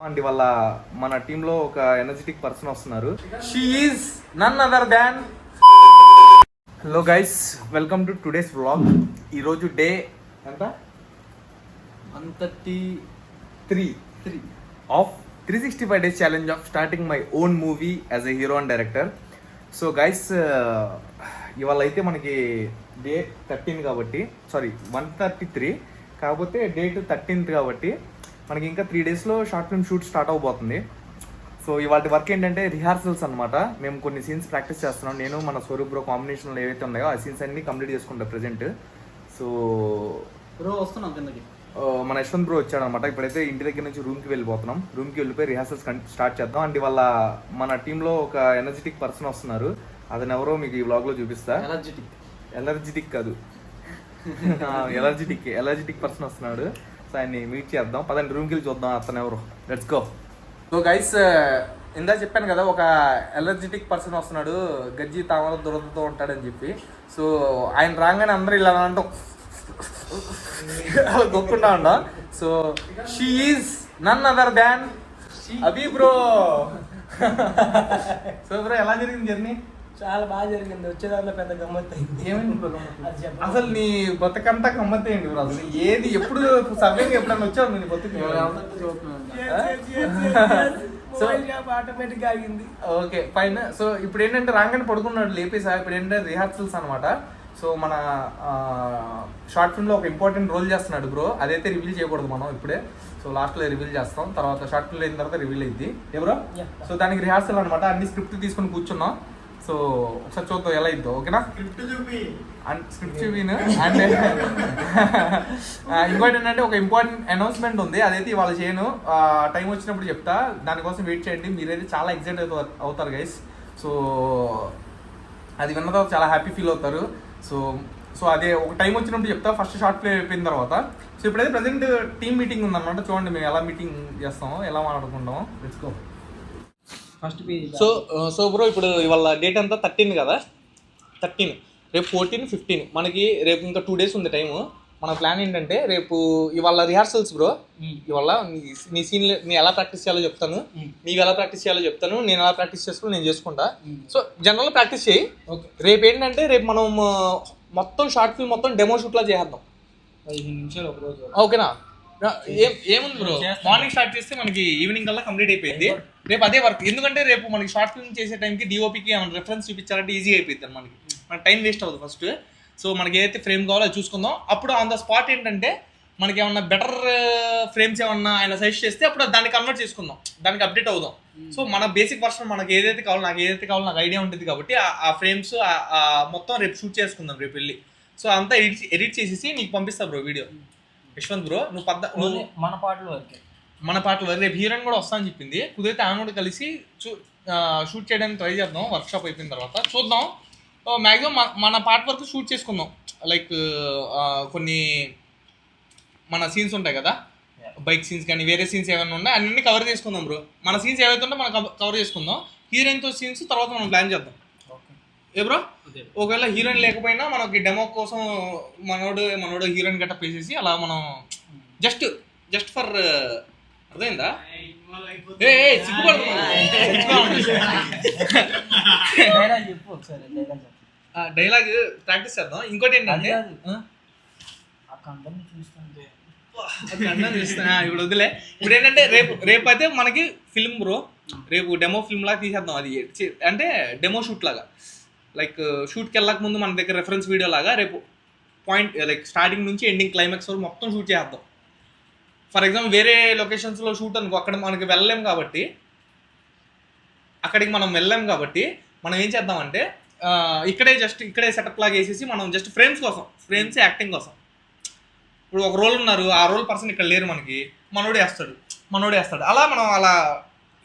అండి వాళ్ళ మన టీంలో ఒక ఎనర్జెటిక్ పర్సన్ వస్తున్నారు. She is none other than. Hello guys, welcome to today's vlog. ఈరోజు డే ఎంత 133 of 365 days challenge of starting my own movie as a hero and director. So guys, ఇవాళ అయితే మనకి డే 13 కాబట్టి 133 కాకపోతే డేట్ 13th కాబట్టి మనకి ఇంకా 3 daysలో షార్ట్ ఫిల్మ్ షూట్ స్టార్ట్ అవబోతుంది. సో ఇవాళ వర్క్ ఏంటంటే రిహార్సల్స్ అనమాట. మేము కొన్ని సీన్స్ ప్రాక్టీస్ చేస్తున్నాం. నేను మన స్వరూప్ బ్రో కాంబినేషన్లో ఏవైతే ఉన్నాయో ఆ సీన్స్ అన్ని కంప్లీట్ చేసుకుంటా ప్రెజెంట్. సో బ్రో వస్తున్నాం కిందకి. మన యశ్వంత్ బ్రో వచ్చాడు అనమాట. ఇప్పుడైతే ఇంటి దగ్గర నుంచి రూమ్కి వెళ్ళిపోతున్నాం. రూమ్కి వెళ్ళిపోయి రిహార్సల్స్ స్టార్ట్ చేద్దాం. అండ్ ఇవాళ మన టీంలో ఒక ఎనర్జెటిక్ పర్సన్ వస్తున్నారు. అతను ఎవరో మీకు ఈ వ్లాగ్లో చూపిస్తా. ఎనర్జెటిక్ కాదు, ఎనర్జెటిక్ పర్సన్ వస్తున్నాడు. సో ఆయన్ని మీట్ చేద్దాం. పదండి రూమ్కి వెళ్ళి చూద్దాం అతను ఎవరు. Let's go. సో గైస్, ఇందా చెప్పాను కదా ఒక ఎనర్జెటిక్ పర్సన్ వస్తున్నాడు, గజ్జి తామర దురదతో ఉంటాడని చెప్పి. సో ఆయన రాగానే అందరూ ఇలా అంటాం, అలా గొప్పకుండా ఉంటాం. So she is none other than Abhi bro. So bro, ఎలా జరిగింది జర్నీ? చాలా బాగా జరిగింది. వచ్చేదారిలో పెద్ద గమ్మత్ అయింది. ఏమైంది అసలు నీ బతుకంతా గమ్మత్ అయింది బ్రో. అసలు ఏది ఎప్పుడు సవ్యంగా ఎప్పుడన్నా వచ్చావు నీ బతుకు? ఆటోమేటిక్ గా ఆగింది. Okay fine. సో ఇప్పుడు ఏంటంటే రాగానే పడుకున్నాడు లేపేసా. ఇప్పుడు ఏంటంటే రిహార్సల్స్ అనమాట. సో మన షార్ట్ ఫిల్మ్లో ఒక ఇంపార్టెంట్ రోల్ చేస్తున్నాడు బ్రో. అదైతే రివీల్ చేయకూడదు మనం ఇప్పుడే. సో లాస్ట్లో రివీల్ చేస్తాం. తర్వాత షార్ట్ ఫిల్మ్ అయిన తర్వాత రివీల్ అయింది ఏ బ్రో. సో దానికి రిహార్సల్ అనమాట. అన్ని స్క్రిప్ట్ తీసుకొని కూర్చున్నాం. సో ఒకసారి చూద్దాం ఎలా అయిందో. ఓకేనా? స్క్రిప్ట్ చూపిను. అండ్ ఇంకోటి ఏంటంటే ఒక ఇంపార్టెంట్ అనౌన్స్మెంట్ ఉంది. అదైతే ఇవాళ చేయను, టైం వచ్చినప్పుడు చెప్తా. దానికోసం వెయిట్ చేయండి. మీరైతే చాలా ఎక్సైట్ అవుతారు గైస్. సో అది విన్న తర్వాత చాలా హ్యాపీ ఫీల్ అవుతారు. సో అదే ఒక టైం వచ్చినప్పుడు చెప్తా. ఫస్ట్ షార్ట్ ప్లే అయిపోయిన తర్వాత. సో ఇప్పుడైతే ప్రజెంట్ టీమ్ మీటింగ్ ఉందన్నమాట. చూడండి మేము ఎలా మీటింగ్ చేస్తామో, ఎలా మాట్లాడుకుంటామో. Let's go. First page. So bro, ఇప్పుడు ఇవాళ డేట్ అంతా 13 కదా. 13, రేపు 14, 15 మనకి రేపు ఇంకా 2 days ఉంది టైము. మన ప్లాన్ ఏంటంటే రేపు ఇవాళ రిహార్సల్స్ బ్రో. ఇవాళ నీ సీన్ నీ ఎలా ప్రాక్టీస్ చేయాలో చెప్తాను, నీవు ఎలా ప్రాక్టీస్ చేయాలో చెప్తాను, నేను ఎలా ప్రాక్టీస్ చేసుకుని నేను చేసుకుంటా. సో జనరల్గా ప్రాక్టీస్ చేయి. రేపు ఏంటంటే రేపు మనం మొత్తం షార్ట్ ఫిల్మ్ మొత్తం డెమో షూట్లా చేద్దాం. 15 నిమిషాలు ఒక రోజు. ఓకేనా? ఏముంది బ్రో, మార్నింగ్ స్టార్ట్ చేస్తే మనకి ఈవినింగ్ కల్లా కంప్లీట్ అయిపోయింది. రేపు అదే వర్క్. ఎందుకంటే రేపు మనకి షార్ట్ ఫిల్మ్ చేసే టైంకి డిఓపికి ఏమైనా రెఫరెన్స్ చూపించాలంటే ఈజీ అయిపోతుంది. మనకి టైం వేస్ట్ అవుతుంది ఫస్ట్. సో మనకి ఏదైతే ఫ్రేమ్ కావాలో అది చూసుకుందాం. అప్పుడు ఆన్ ద స్పాట్ ఏంటంటే మనకి ఏమన్నా బెటర్ ఫ్రేమ్స్ ఏమన్నా ఆయన సజెస్ట్ చేస్తే అప్పుడు దాన్ని కన్వర్ట్ చేసుకుందాం, దానికి అప్డేట్ అవుదాం. సో మన బేసిక్ వర్షన్ మనకి ఏదైతే కావాలో, నాకు ఐడియా ఉంటుంది కాబట్టి ఆ ఫ్రేమ్స్ మొత్తం రేపు షూట్ చేసుకుందాం రేపు వెళ్ళి. సో అంతా ఎడిట్ చేసేసి నీకు పంపిస్తా బ్రో వీడియో. యశ్వంత్ బ్రో, నువ్వు మన పాటలు వరకు రేపు హీరోయిన్ కూడా వస్తా అని చెప్పింది. కుదిరితే ఆమె కూడా కలిసి షూట్ చేయడానికి ట్రై చేద్దాం. వర్క్షాప్ అయిపోయిన తర్వాత చూద్దాం. మ్యాక్సిమం మన పార్ట్ వరకు షూట్ చేసుకుందాం. లైక్ కొన్ని మన సీన్స్ ఉంటాయి కదా, బైక్ సీన్స్ కానీ వేరే సీన్స్ ఏమైనా ఉన్నాయి అన్ని కవర్ చేసుకుందాం బ్రో. మన సీన్స్ ఏవైతే ఉంటే మనం కవర్ చేసుకుందాం. హీరోయిన్తో సీన్స్ తర్వాత మనం ప్లాన్ చేద్దాం. ఏ బ్రో, ఒకవేళ హీరోయిన్ లేకపోయినా మనకి డెమో కోసం మనోడు హీరోయిన్ గట్ట వేసేసి అలా మనం జస్ట్ ఫర్ అర్థమైందా? డైలాగ్ ప్రాక్టీస్ చేద్దాం. ఇంకోటి ఏంటంటే ఇప్పుడు వదిలే. ఇప్పుడు ఏంటంటే రేపు అయితే మనకి ఫిల్మ్ బ్రో. రేపు డెమో ఫిల్మ్ లాగా తీసేద్దాం. అది అంటే డెమో షూట్ లాగా, లైక్ షూట్కి వెళ్ళక ముందు మన దగ్గర రెఫరెన్స్ వీడియో లాగా రేపు పాయింట్ లైక్ స్టార్టింగ్ నుంచి ఎండింగ్ క్లైమాక్స్ వరకు మొత్తం షూట్ చేద్దాం. ఫర్ ఎగ్జాంపుల్ వేరే లొకేషన్స్లో షూట్ అనుకో, అక్కడ మనకి వెళ్ళలేం కాబట్టి మనం ఏం చేద్దామంటే ఇక్కడే సెటప్ లాగా వేసేసి మనం జస్ట్ ఫ్రేమ్స్ యాక్టింగ్ కోసం. ఇప్పుడు ఒక రోల్ ఉన్నారు, ఆ రోల్ పర్సన్ ఇక్కడ లేరు, మనకి మనోడే వేస్తాడు. అలా మనం అలా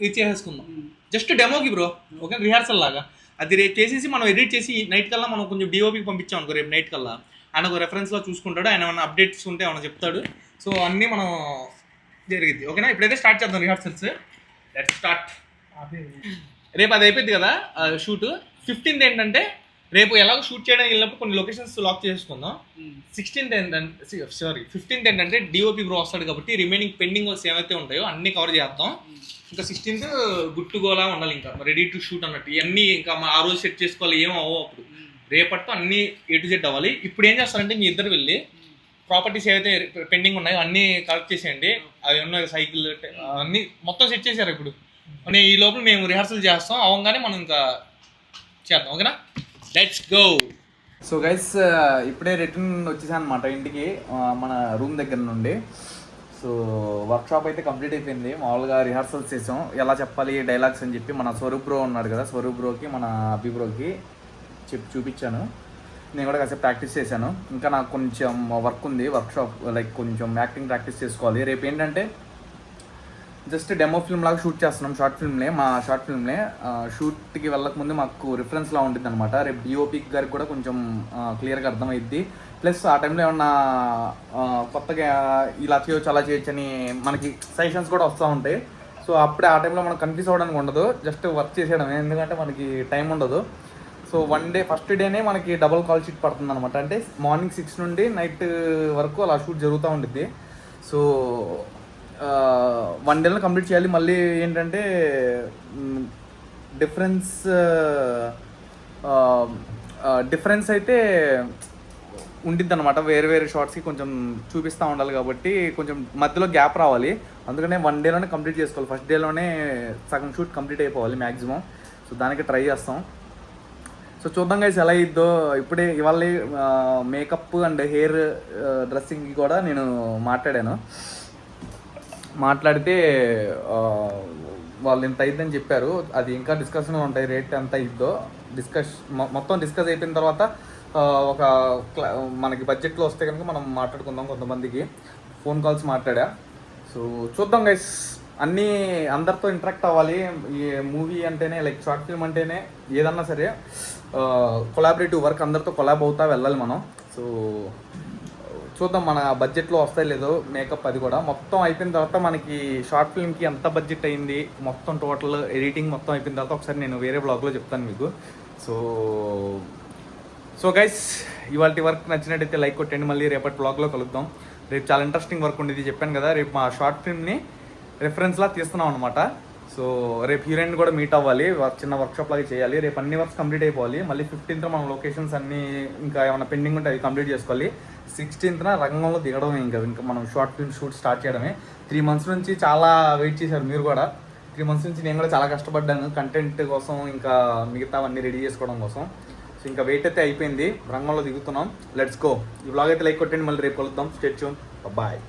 ఇది చేసేసుకుందాం జస్ట్ డెమోకి బ్రో. ఓకే, రిహార్సల్ లాగా అది రేపు చేసేసి మనం ఎడిట్ చేసి నైట్ కల్లా మనం కొంచెం డిఓపికి పంపించాం అనుకో. రేపు నైట్ కల్లా ఆయన ఒక రెఫరెన్స్లో చూసుకుంటాడు. ఆయన ఏమైనా అప్డేట్స్ ఉంటే ఏమైనా చెప్తాడు. సో అన్నీ మనం జరిగింది. ఓకేనా? ఇప్పుడైతే స్టార్ట్ చేద్దాం రిహార్సల్స్. Let's start. రేపు అది అయిపోయింది కదా షూట్. 15th ఏంటంటే రేపు ఎలాగో షూట్ చేయడానికి వెళ్ళినప్పుడు కొన్ని లొకేషన్స్ లాక్ చేసుకుందాం. 16th ఏంటంటే 15th ఏంటంటే డిఓపి బ్రో వస్తాడు కాబట్టి రిమైనింగ్ పెండింగ్ వర్క్స్ ఏమైతే ఉంటాయో అన్ని కవర్ చేద్దాం. ఇంకా 16th గుట్టు గోలా ఉండాలి, ఇంకా రెడీ టు షూట్ అన్నట్టు. ఇవన్నీ ఇంకా ఆ రోజు సెట్ చేసుకోవాలి, ఏమో అవ్వవు అప్పుడు. రేపటితో అన్ని A to Z అవ్వాలి. ఇప్పుడు ఏం చేస్తారంటే మీ ఇద్దరు వెళ్ళి ప్రాపర్టీస్ ఏవైతే పెండింగ్ ఉన్నాయో అన్నీ కలెక్ట్ చేసేయండి. అవి ఉన్నాయి సైకిల్ అన్నీ మొత్తం సెట్ చేశారు ఇప్పుడు. ఈ లోపల మేము రిహార్సల్ చేస్తాం, అవ్వగానే మనం ఇంకా చేద్దాం. ఓకేనా, లెట్స్ గో. సో గైస్ ఇప్పుడే రిటర్న్ వచ్చేసాను అనమాట ఇంటికి, మన రూమ్ దగ్గర నుండి. సో వర్క్షాప్ అయితే కంప్లీట్ అయిపోయింది. మామూలుగా రిహార్సల్స్ చేసాం, ఎలా చెప్పాలి డైలాగ్స్ అని చెప్పి మన స్వరూప్ బ్రో ఉన్నాడు కదా, స్వరూప్ బ్రోకి మన అభి బ్రోకి చూపించాను. నేను కూడా కాసేపు ప్రాక్టీస్ చేశాను. ఇంకా నాకు కొంచెం వర్క్ ఉంది, వర్క్షాప్ లైక్ కొంచెం యాక్టింగ్ ప్రాక్టీస్ చేసుకోవాలి. రేపు ఏంటంటే జస్ట్ డెమో ఫిల్మ్ లాగా షూట్ చేస్తున్నాం, షార్ట్ ఫిల్మ్లే, మా షార్ట్ ఫిల్మ్లే. షూట్కి వెళ్ళకముందు మాకు రిఫరెన్స్లా ఉంటుంది అనమాట. రేపు డిఓపి గారికి కూడా కొంచెం క్లియర్గా అర్థమైద్ది. ప్లస్ ఆ టైంలో ఏమన్నా కొత్తగా ఇలా చేయొచ్చు అలా చేయొచ్చు అని మనకి సజెషన్స్ కూడా వస్తూ ఉంటాయి. సో అప్పుడే ఆ టైంలో మనం కన్ఫ్యూజ్ అవ్వడానికి ఉండదు, జస్ట్ వర్క్ చేసేయడమే, ఎందుకంటే మనకి టైం ఉండదు. సో వన్ డే ఫస్ట్ డేనే మనకి డబుల్ కాల్ షీట్ పడుతుంది అనమాట. అంటే మార్నింగ్ 6 నుండి నైట్ వరకు అలా షూట్ జరుగుతూ ఉంటుంది. సో 1 డేలో కంప్లీట్ చేయాలి. మళ్ళీ ఏంటంటే డిఫరెన్స్ అయితే ఉండిద్ది అనమాట. వేరే వేరే షార్ట్స్కి కొంచెం చూపిస్తూ ఉండాలి కాబట్టి కొంచెం మధ్యలో గ్యాప్ రావాలి. అందుకనే 1 డేలోనే కంప్లీట్ చేసుకోవాలి. ఫస్ట్ డేలోనే సగం షూట్ కంప్లీట్ అయిపోవాలి మ్యాక్సిమం. సో దానికి ట్రై చేస్తాం. సో చూద్దాం గైస్ ఎలా అయిద్దో. ఇప్పుడే ఇవాళ మేకప్ అండ్ హెయిర్ డ్రెస్సింగ్కి కూడా నేను మాట్లాడితే వాళ్ళు ఇంత అయిద్దని చెప్పారు. అది ఇంకా డిస్కషన్లో ఉంటాయి, రేట్ ఎంత అయిద్దో మొత్తం డిస్కస్ అయిపోయిన తర్వాత ఒక మనకి బడ్జెట్లో వస్తే కనుక మనం మాట్లాడుకుందాం. కొంతమందికి ఫోన్ కాల్స్ మాట్లాడా. సో చూద్దాం గైస్, అన్నీ అందరితో ఇంటరాక్ట్ అవ్వాలి. ఈ మూవీ అంటేనే లైక్ షార్ట్ ఫిల్మ్ అంటేనే ఏదన్నా సరే కొలాబరేటివ్ వర్క్, అందరితో కొలాబ్ అవుతా వెళ్ళాలి మనం. సో చూద్దాం మన బడ్జెట్లో వస్తాయి లేదో మేకప్ అది కూడా. మొత్తం అయిపోయిన తర్వాత మనకి షార్ట్ ఫిల్మ్కి ఎంత బడ్జెట్ అయింది మొత్తం టోటల్ ఎడిటింగ్ మొత్తం అయిపోయిన తర్వాత ఒకసారి నేను వేరే బ్లాగ్లో చెప్తాను మీకు. సో గైస్ ఇవాళ వర్క్ నచ్చినట్టయితే లైక్ కొట్టండి. మళ్ళీ రేపటి బ్లాగ్లో కలుద్దాం. రేపు చాలా ఇంట్రెస్టింగ్ వర్క్ ఉండేది చెప్పాను కదా. రేపు మా షార్ట్ ఫిల్మ్ని రెఫరెన్స్లా తీస్తున్నాం అనమాట. సో రేపు హీరోయిన్ కూడా మీట్ అవ్వాలి, చిన్న వర్క్షాప్ లాగా చేయాలి. రేపు అన్ని వర్క్స్ కంప్లీట్ అయిపోవాలి. మళ్ళీ 15th మనం లొకేషన్స్ అన్నీ ఇంకా ఏమైనా పెండింగ్ ఉంటే అవి కంప్లీట్ చేసుకోవాలి. 16th రంగంలో దిగడం, ఇంకా మనం షార్ట్ ఫిల్మ్ షూట్ స్టార్ట్ చేయడమే. 3 months నుంచి చాలా వెయిట్ చేశారు మీరు కూడా. 3 months నుంచి నేను కూడా చాలా కష్టపడ్డాను కంటెంట్ కోసం, ఇంకా మిగతావన్నీ రెడీ చేసుకోవడం కోసం. సో ఇంకా వెయిట్ అయితే అయిపోయింది, రంగంలో దిగుతున్నాం. Let's go. ఈ వ్లాగ్ అయితే లైక్ కొట్టండి. మళ్ళీ రేపు కలుద్దాం. Stay tune. బాయ్.